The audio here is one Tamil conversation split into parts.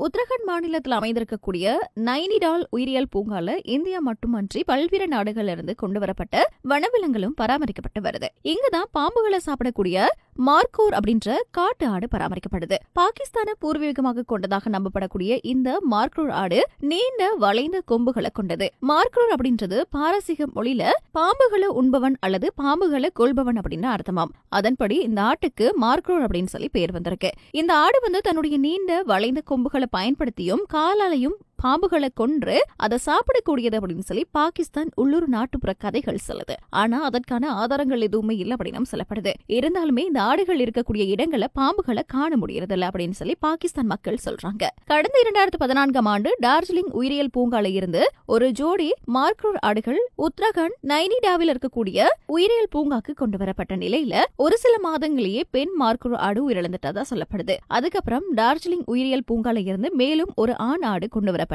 உத்தரகண்ட் மாநிலத்தில் அமைந்திருக்கக்கூடிய நைனிடால் உயிரியல் பூங்கால இந்தியா மட்டுமன்றி பல்வேறு நாடுகள்ல இருந்து கொண்டு வரப்பட்ட வனவிலங்குகளும் பராமரிக்கப்பட்டு வருது. இங்கதான் பாம்புகளை சாப்பிடக்கூடிய மார்கோர் அப்படின்ற காட்டு ஆடு பராமரிக்கப்படுது. பாகிஸ்தான பூர்வீகமாக கொண்டதாக நம்பப்படக்கூடிய இந்த மார்க்ரூர் ஆடு நீண்ட வளைந்த கொம்புகளை கொண்டது. மார்க்ரூர் அப்படின்றது பாரசீக மொழியில பாம்புகளை உண்பவன் அல்லது பாம்புகளை கொள்பவன் அப்படின்னு அர்த்தமாம். அதன்படி இந்த ஆட்டுக்கு மார்க்ரூர் அப்படின்னு சொல்லி பேர் வந்திருக்கு. இந்த ஆடு தன்னுடைய நீண்ட வளைந்த கொம்புகளை பயன்படுத்தியும் காலாலையும் பாம்புகளை கொன்று அதை சாப்பிடக்கூடியது அப்படின்னு சொல்லி பாகிஸ்தான் உள்ளூர் நாட்டுப்புற கதைகள் சொல்லுது. ஆனா அதற்கான ஆதாரங்கள் எதுவுமே இல்லை அப்படின்னு சொல்லப்படுது. இருந்தாலுமே இந்த ஆடுகள் இருக்கக்கூடிய இடங்களை பாம்புகளை காண முடியறதில்ல அப்படின்னு சொல்லி பாகிஸ்தான் மக்கள் சொல்றாங்க. கடந்த 2014ஆம் ஆண்டு டார்ஜிலிங் உயிரியல் பூங்கால இருந்து ஒரு ஜோடி மார்க்ரூர் ஆடுகள் உத்தரகண்ட் நைனிடாவில் இருக்கக்கூடிய உயிரியல் பூங்காக்கு கொண்டு வரப்பட்ட நிலையில ஒரு சில மாதங்களிலேயே பெண் மார்க்ரூர் ஆடு உயிரிழந்துட்டதா சொல்லப்படுது. அதுக்கப்புறம் டார்ஜிலிங் உயிரியல் பூங்கால இருந்து மேலும் ஒரு ஆண் ஆடு கொண்டு வரப்பட்டு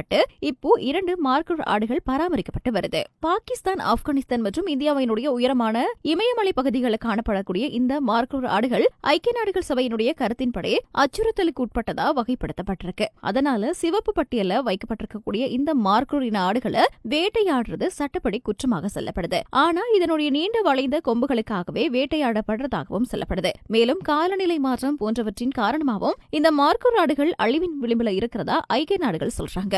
இப்போ 2 மார்க்ரூர் ஆடுகள் பராமரிக்கப்பட்டு வருது. பாகிஸ்தான், ஆப்கானிஸ்தான் மற்றும் இந்தியாவினுடைய உயரமான இமயமலை பகுதிகளில் காணப்படக்கூடிய இந்த மார்க்ரூர் ஆடுகள் ஐக்கிய நாடுகள் சபையினுடைய கருத்தின்படி அச்சுறுத்தலுக்கு உட்பட்டதா வகைப்படுத்தப்பட்டிருக்கு. அதனால சிவப்பு பட்டியல வைக்கப்பட்டிருக்கக்கூடிய இந்த மார்க்ரூர் இன ஆடுகளை வேட்டையாடுறது சட்டப்படி குற்றமாக சொல்லப்படுது. ஆனா இதனுடைய நீண்ட வளைந்த கொம்புகளுக்காகவே வேட்டையாடப்படுறதாகவும் சொல்லப்படுது. மேலும் காலநிலை மாற்றம் போன்றவற்றின் காரணமாகவும் இந்த மார்க்ரூர் ஆடுகள் அழிவின் விளிம்புல இருக்கிறதா ஐக்கிய நாடுகள் சொல்றாங்க.